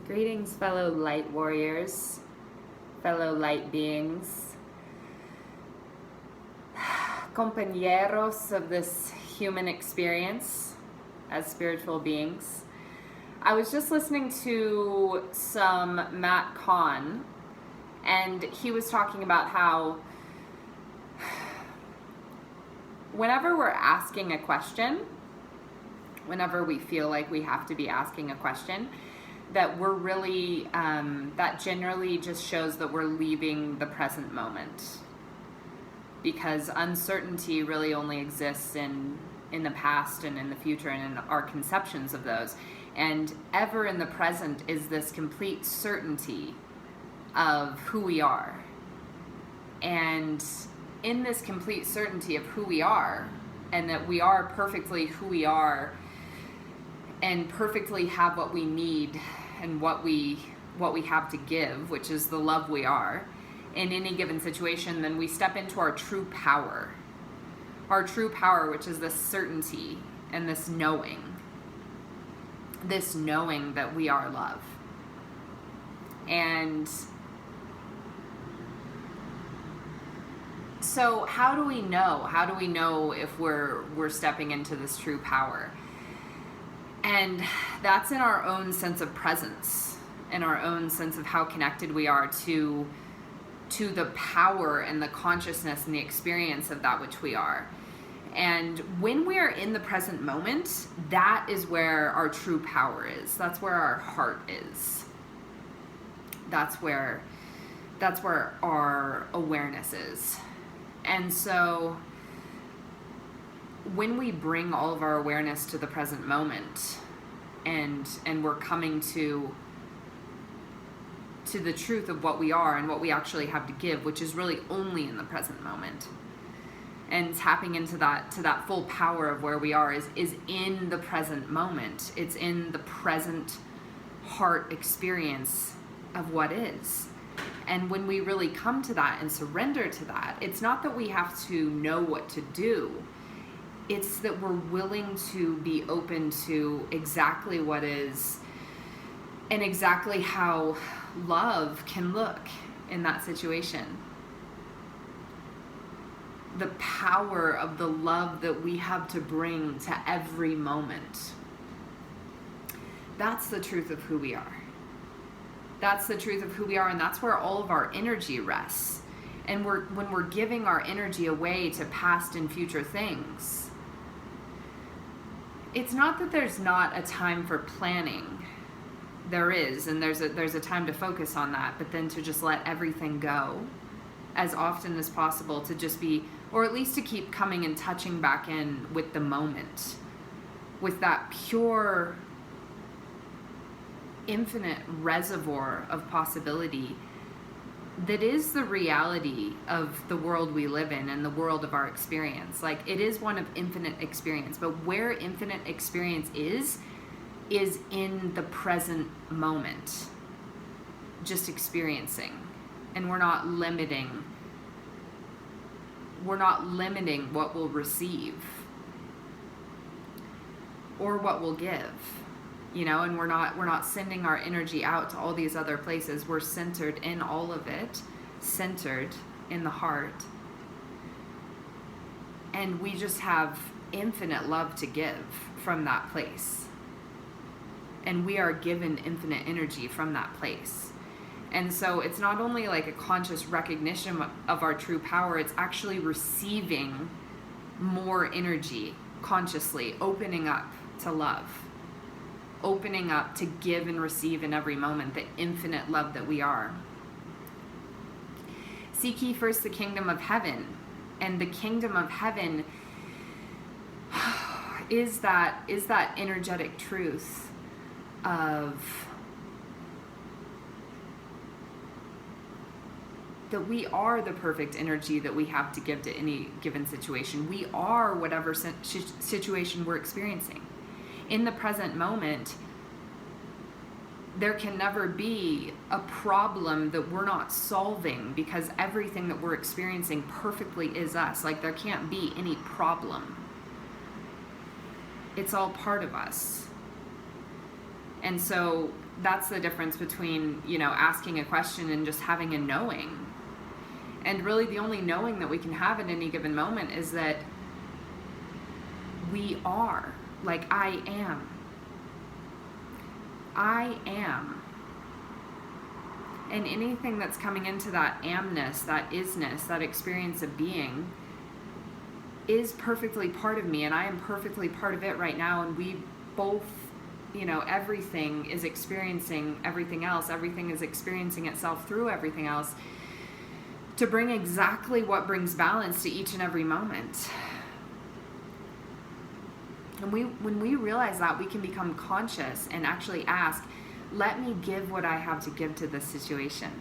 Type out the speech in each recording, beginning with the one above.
Greetings, fellow light warriors, fellow light beings, compañeros of this human experience as spiritual beings. I was just listening to some Matt Kahn, and he was talking about how whenever we're asking a question, whenever we feel like we have to be asking a question, that we're really, that generally just shows that we're leaving the present moment. Because uncertainty really only exists in the past and in the future and in our conceptions of those. And ever in the present is this complete certainty of who we are. And in this complete certainty of who we are, and that we are perfectly who we are, and perfectly have what we need and what we have to give, which is the love we are, in any given situation, then we step into our true power. Our true power, which is this certainty and this knowing that we are love. And so how do we know? How do we know if we're stepping into this true power? And that's in our own sense of presence, in our own sense of how connected we are to the power and the consciousness and the experience of that which we are. And when we are in the present moment, that is where our true power is. That's where our heart is. That's where our awareness is. And so when we bring all of our awareness to the present moment and we're coming to the truth of what we are and what we actually have to give, which is really only in the present moment, and tapping into that to that full power of where we are is in the present moment. It's in the present heart experience of what is. And when we really come to that and surrender to that, it's not that we have to know what to do. It's that we're willing to be open to exactly what is and exactly how love can look in that situation. The power of the love that we have to bring to every moment. That's the truth of who we are. That's the truth of who we are, and that's where all of our energy rests. And when we're giving our energy away to past and future things, it's not that there's not a time for planning. There is, and there's a time to focus on that, but then to just let everything go as often as possible, to just be, or at least to keep coming and touching back in with the moment, with that pure, infinite reservoir of possibility that is the reality of the world we live in and the world of our experience. Like, it is one of infinite experience, but where infinite experience is in the present moment, just experiencing. And we're not limiting what we'll receive or what we'll give, and we're not sending our energy out to all these other places. We're centered in all of it, centered in the heart. And we just have infinite love to give from that place. And we are given infinite energy from that place. And so it's not only like a conscious recognition of our true power, it's actually receiving more energy consciously, opening up to love, opening up to give and receive in every moment the infinite love that we are. Seek ye first the kingdom of heaven. And the kingdom of heaven is that energetic truth of that we are the perfect energy that we have to give to any given situation. We are whatever situation we're experiencing. In the present moment, there can never be a problem that we're not solving, because everything that we're experiencing perfectly is us. Like, there can't be any problem. It's all part of us. And so that's the difference between, asking a question and just having a knowing. And really the only knowing that we can have at any given moment is that we are, like I am. I am. And anything that's coming into that amness, that isness, that experience of being is perfectly part of me, and I am perfectly part of it right now, and we both, everything is experiencing everything else. Everything is experiencing itself through everything else to bring exactly what brings balance to each and every moment. And when we realize that, we can become conscious and actually ask, let me give what I have to give to this situation.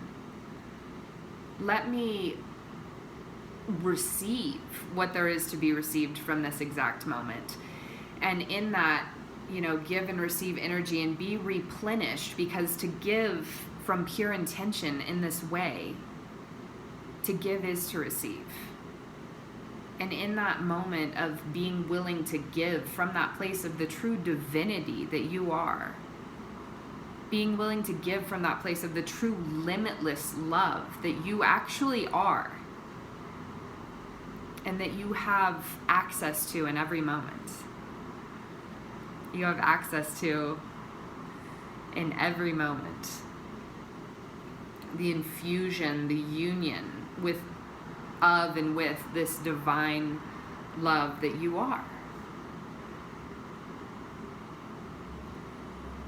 Let me receive what there is to be received from this exact moment. And in that, give and receive energy and be replenished, because to give from pure intention in this way, to give is to receive. And in that moment of being willing to give from that place of the true divinity that you are, being willing to give from that place of the true limitless love that you actually are, and that you have access to in every moment. You have access to in every moment. The infusion, the union with this divine love that you are.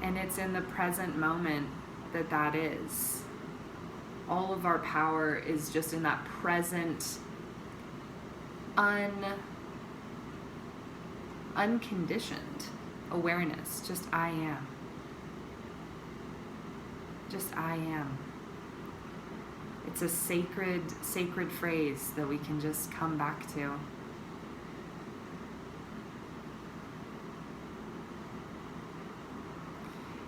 And it's in the present moment that is. All of our power is just in that present, unconditioned awareness. Just I am. Just I am. It's a sacred phrase that we can just come back to.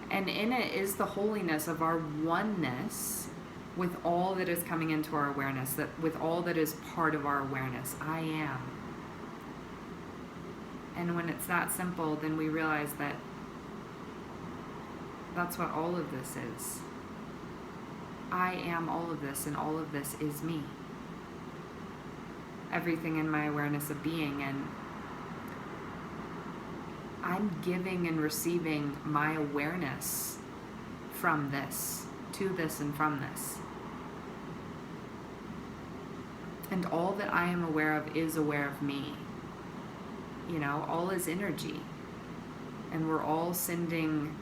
And in it is the holiness of our oneness with all that is coming into our awareness, that with all that is part of our awareness. I am. And when it's that simple, then we realize that that's what all of this is. I am all of this, and all of this is me. Everything in my awareness of being, and I'm giving and receiving my awareness from this, to this, and from this. And all that I am aware of is aware of me. All is energy. And we're all sending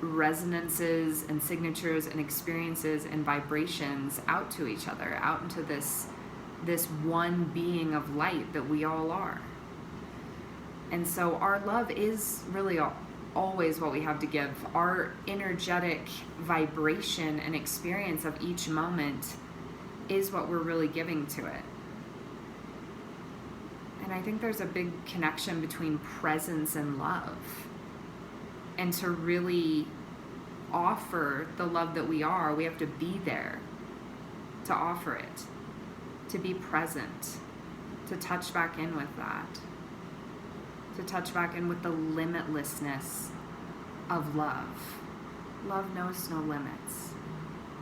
resonances and signatures and experiences and vibrations out to each other, out into this one being of light that we all are. And so our love is really always what we have to give. Our energetic vibration and experience of each moment is what we're really giving to it. And I think there's a big connection between presence and love. And to really offer the love that we are, we have to be there to offer it, to be present, to touch back in with that, to touch back in with the limitlessness of love. Love knows no limits.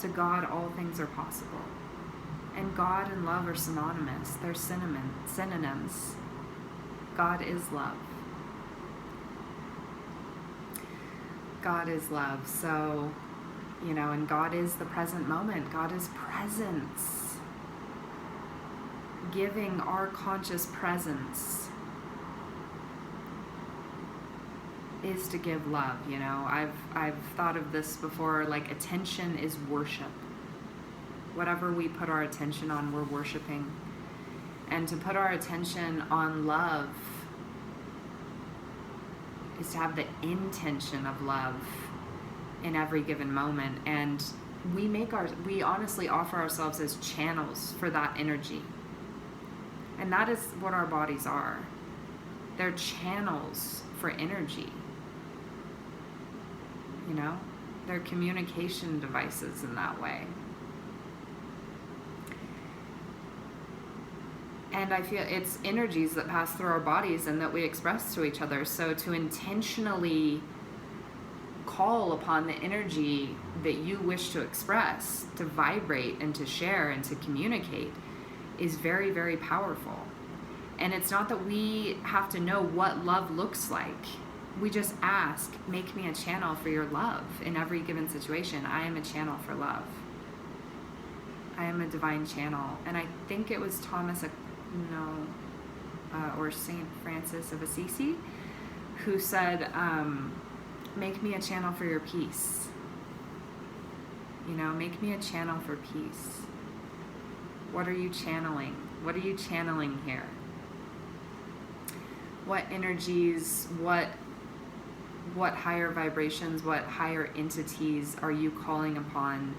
To God, all things are possible. And God and love are synonymous. They're synonyms. God is love. God is love. So, and God is the present moment. God is presence. Giving our conscious presence is to give love. I've thought of this before, like attention is worship. Whatever we put our attention on, we're worshiping. And to put our attention on love is to have the intention of love in every given moment. And we honestly offer ourselves as channels for that energy. And that is what our bodies are. They're channels for energy. They're communication devices in that way. And I feel it's energies that pass through our bodies and that we express to each other. So to intentionally call upon the energy that you wish to express, to vibrate and to share and to communicate is very, very powerful. And it's not that we have to know what love looks like. We just ask, make me a channel for your love in every given situation. I am a channel for love. I am a divine channel. And I think it was or Saint Francis of Assisi who said, make me a channel for your peace. You know, make me a channel for peace. What are you channeling? What are you channeling here? What energies, what higher vibrations, what higher entities are you calling upon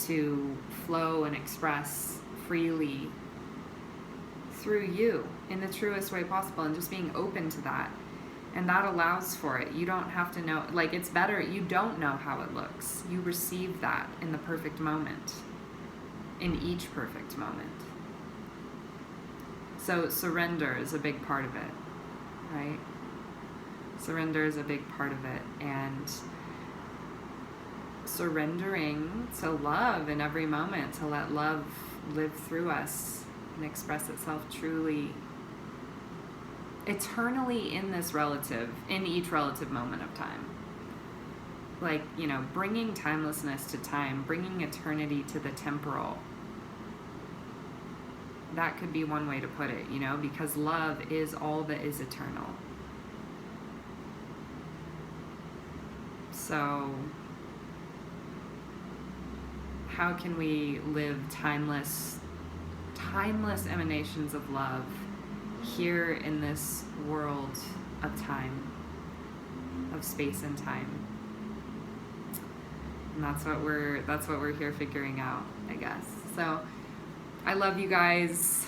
to flow and express freely through you in the truest way possible, and just being open to that? And that allows for it. You don't have to know, like, it's better, you don't know how it looks. You receive that in the perfect moment, in each perfect moment. So surrender is a big part of it, right? Surrender is a big part of it, and surrendering to love in every moment, to let love live through us and express itself truly, eternally in each relative moment of time. Like, you know, bringing timelessness to time, bringing eternity to the temporal. That could be one way to put it, you know, because love is all that is eternal. So, how can we live timeless emanations of love here in this world of time, of space and time? And that's what we're here figuring out, I guess. So I love you guys,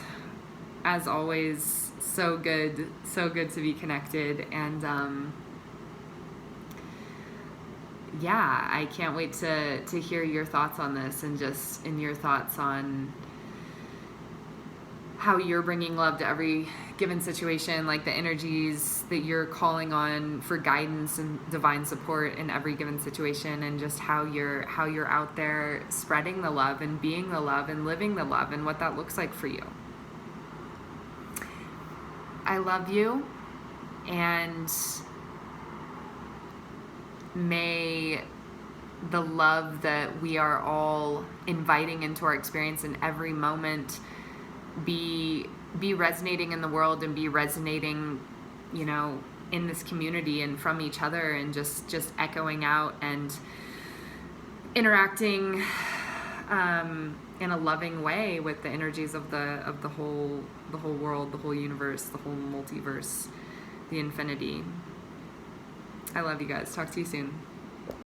as always. So good to be connected. And yeah, I can't wait to hear your thoughts on this, and just in your thoughts on how you're bringing love to every given situation, like the energies that you're calling on for guidance and divine support in every given situation, and just how you're out there spreading the love and being the love and living the love, and what that looks like for you. I love you, and may the love that we are all inviting into our experience in every moment be resonating in the world, and be resonating, you know, in this community and from each other, and just echoing out and interacting in a loving way with the energies of the whole world, the whole universe, the whole multiverse, the infinity. I love you guys. Talk to you soon.